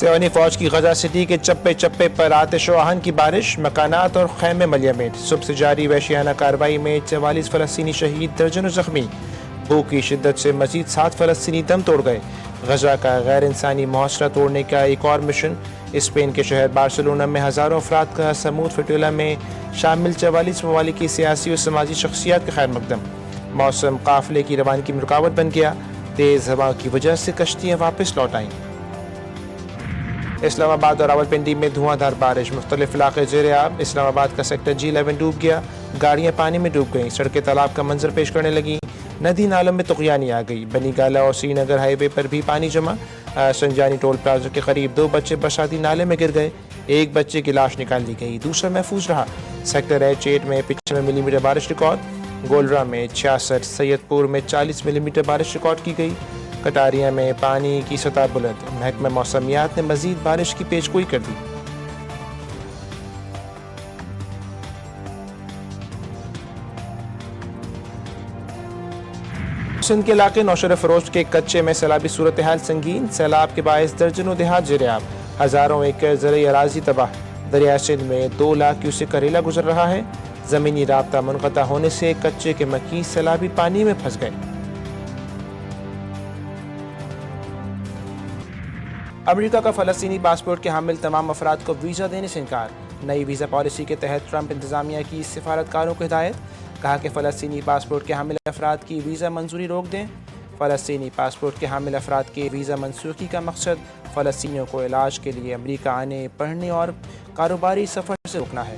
سیونی فوج کی غزہ سٹی کے چپے چپے پر آتش و آہن کی بارش، مکانات اور خیمے ملیمیٹ۔ صبح سے جاری وحشیانہ کارروائی میں 44 فلسطینی شہید، درجنوں زخمی۔ بھوک کی شدت سے مزید 7 فلسطینی دم توڑ گئے۔ غزہ کا غیر انسانی محاصرہ توڑنے کا ایک اور مشن۔ اسپین کے شہر بارسلونا میں ہزاروں افراد کا سمود فٹیولا میں شامل 44 ممالک کی سیاسی اور سماجی شخصیات کا خیر مقدم۔ موسم قافلے کی روانگی میں رکاوٹ بن گیا، تیز ہوا کی وجہ سے کشتیاں واپس لوٹ آئیں۔ اسلام آباد اور راولپنڈی میں دھواں دھار بارش، مختلف علاقے زیر آب۔ اسلام آباد کا سیکٹر G11 ڈوب گیا، گاڑیاں پانی میں ڈوب گئیں، سڑکیں تالاب کا منظر پیش کرنے لگیں، ندی نالوں میں طغیانی آ گئی۔ بنی گالہ اور سری نگر ہائی وے پر بھی پانی جمع۔ سنجانی ٹول پلازا کے قریب 2 بچے برساتی نالے میں گر گئے، ایک بچے کی لاش نکال لی گئی، دوسرا محفوظ رہا۔ سیکٹر H8 میں 95 ملی میٹر بارش ریکارڈ، گولرا میں 66، سید پور میں 40 ملی میٹر بارش ریکارڈ کی گئی۔ کٹاریا میں پانی کی سطح بلند، محکمہ موسمیات نے مزید بارش کی پیش گوئی کر دی۔ سندھ کے علاقے نوشہر فروز کے کچے میں سیلابی صورتحال سنگین، سیلاب کے باعث درجنوں دیہات زیر آب، ہزاروں ایکڑ زرعی اراضی تباہ۔ دریائے سندھ میں 2 لاکھ کیوسک کا ریلا گزر رہا ہے، زمینی رابطہ منقطع ہونے سے کچے کے مکین سیلابی پانی میں پھنس گئے۔ امریکہ کا فلسطینی پاسپورٹ کے حامل تمام افراد کو ویزا دینے سے انکار۔ نئی ویزا پالیسی کے تحت ٹرمپ انتظامیہ کی سفارتکاروں کو ہدایت، کہا کہ فلسطینی پاسپورٹ کے حامل افراد کی ویزا منظوری روک دیں۔ فلسطینی پاسپورٹ کے حامل افراد کے ویزا منسوخی کا مقصد فلسطینیوں کو علاج کے لیے امریکہ آنے، پڑھنے اور کاروباری سفر سے روکنا ہے۔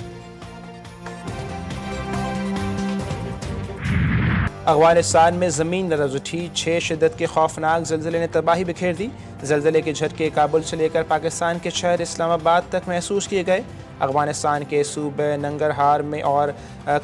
افغانستان میں زمین لرز اٹھی، 6 شدت کے خوفناک زلزلے نے تباہی بکھیر دی۔ زلزلے کے جھٹکے کابل سے لے کر پاکستان کے شہر اسلام آباد تک محسوس کیے گئے۔ افغانستان کے صوبے ننگرہار میں اور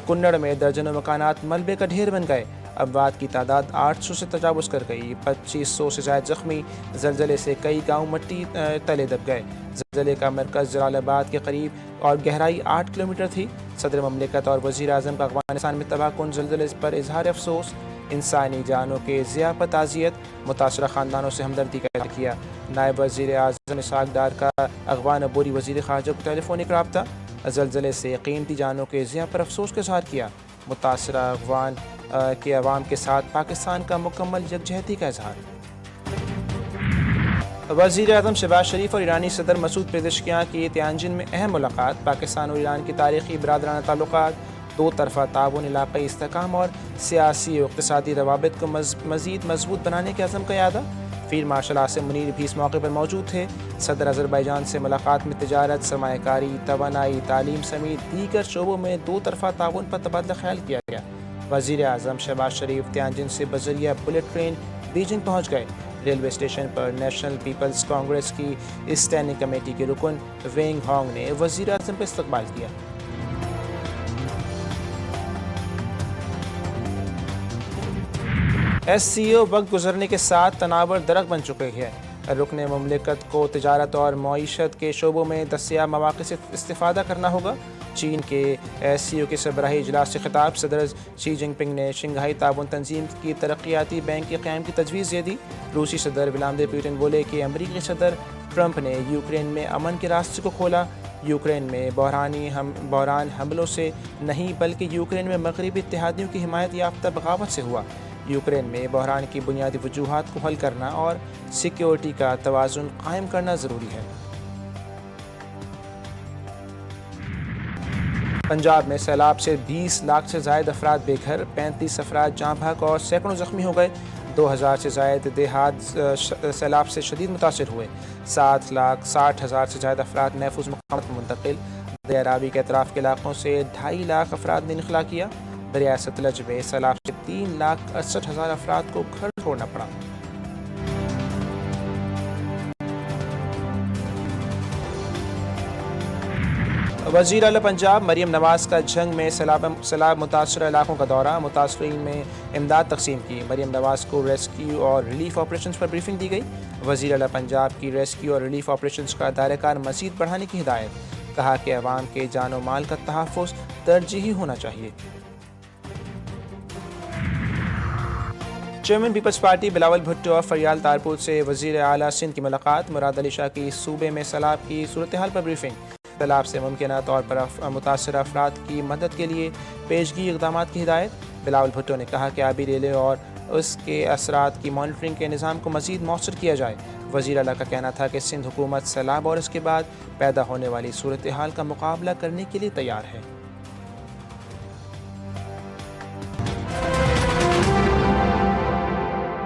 کنڑ میں درجنوں مکانات ملبے کا ڈھیر بن گئے، اموات کی تعداد 800 سے تجاوز کر گئی، 2500 سے زائد زخمی۔ زلزلے سے کئی گاؤں مٹی تلے دب گئے۔ زلزلے کا مرکز جلال آباد کے قریب اور گہرائی 8 کلومیٹر تھی۔ صدر مملکت اور وزیر اعظم کا افغانستان میں تباہ کن زلزلے پر اظہار افسوس، انسانی جانوں کے ضیاع پر تعزیت، متاثرہ خاندانوں سے ہمدردی کا اظہار کیا۔ نائب وزیر اعظم اسحاق ڈار کا افغان عبوری وزیر خارجہ کو ٹیلیفونک رابطہ، زلزلے سے قیمتی جانوں کے ضیاع پر افسوس کا اظہار کیا، متاثرہ افغان کے عوام کے ساتھ پاکستان کا مکمل یکجہتی کا اظہار۔ وزیر اعظم شہباز شریف اور ایرانی صدر مسعود پزشکیان کی تیانجن میں اہم ملاقات، پاکستان اور ایران کی تاریخی برادرانہ تعلقات، 2 طرفہ تعاون، علاقائی استحکام اور سیاسی و اقتصادی روابط کو مزید مضبوط بنانے کے عزم کا اعادہ۔ فیلڈ مارشل عاصم منیر بھی اس موقع پر موجود تھے۔ صدر آذربائیجان سے ملاقات میں تجارت، سرمایہ کاری، توانائی، تعلیم سمیت دیگر شعبوں میں 2 طرفہ تعاون پر تبادلہ خیال کیا گیا۔ وزیر اعظم شہباز شریف تیانجن سے بذریعہ بلٹ ٹرین بیجنگ پہنچ گئے۔ ریلوے اسٹیشن پر نیشنل پیپلز کانگریس کی اسٹینڈنگ کمیٹی کے رکن وینگ ہانگ نے وزیر اعظم کا استقبال کیا۔ SCO وقت گزرنے کے ساتھ تناور درخت بن چکے ہیں۔ رکن مملکت کو تجارت اور معیشت کے شعبوں میں دستیاب مواقع سے استفادہ کرنا ہوگا۔ چین کے SCO کے سربراہی اجلاس سے خطاب، صدر شی جن پنگ نے شنگھائی تعاون تنظیم کی ترقیاتی بینک کے قیام کی تجویز دے دی۔ روسی صدر ولادیمیر پوٹن بولے کہ امریکی صدر ٹرمپ نے یوکرین میں امن کے راستے کو کھولا۔ یوکرین میں بحران حملوں سے نہیں بلکہ یوکرین میں مغربی اتحادیوں کی حمایت یافتہ بغاوت سے ہوا۔ یوکرین میں بحران کی بنیادی وجوہات کو حل کرنا اور سیکیورٹی کا توازن قائم کرنا ضروری ہے۔ پنجاب میں سیلاب سے 20 لاکھ سے زائد افراد بے گھر، 35 افراد جاں بحق اور سینکڑوں زخمی ہو گئے۔ 2000 سے زائد دیہات سیلاب سے شدید متاثر ہوئے، 7,60,000 سے زائد افراد محفوظ مقامات میں منتقل۔ دریا راوی کے اطراف کے علاقوں سے 2.5 لاکھ افراد نے انخلا کیا۔ دریائے ستلج میں سیلاب سے 3,68,000 افراد کو گھر چھوڑنا پڑا۔ وزیر اعلیٰ پنجاب مریم نواز کا جنگ میں سیلاب متاثرہ علاقوں کا دورہ، متاثرین میں امداد تقسیم کی۔ مریم نواز کو ریسکیو اور ریلیف آپریشنز پر بریفنگ دی گئی۔ وزیر اعلیٰ پنجاب کی ریسکیو اور ریلیف آپریشنز کا دائرہ کار مزید بڑھانے کی ہدایت، کہا کہ عوام کے جان و مال کا تحفظ ترجیحی ہونا چاہیے۔ چیئرمین پیپلز پارٹی بلاول بھٹو اور فریال تارپور سے وزیر اعلیٰ سندھ کی ملاقات، مراد علی شاہ کی صوبے میں سیلاب کی صورتحال پر بریفنگ، سیلاب سے ممکنہ طور پر متاثرہ افراد کی مدد کے لیے پیشگی اقدامات کی ہدایت۔ بلاول بھٹو نے کہا کہ آبی ریلے اور اس کے اثرات کی مانیٹرنگ کے نظام کو مزید مؤثر کیا جائے۔ وزیر اعلیٰ کا کہنا تھا کہ سندھ حکومت سیلاب اور اس کے بعد پیدا ہونے والی صورتحال کا مقابلہ کرنے کے لیے تیار ہے۔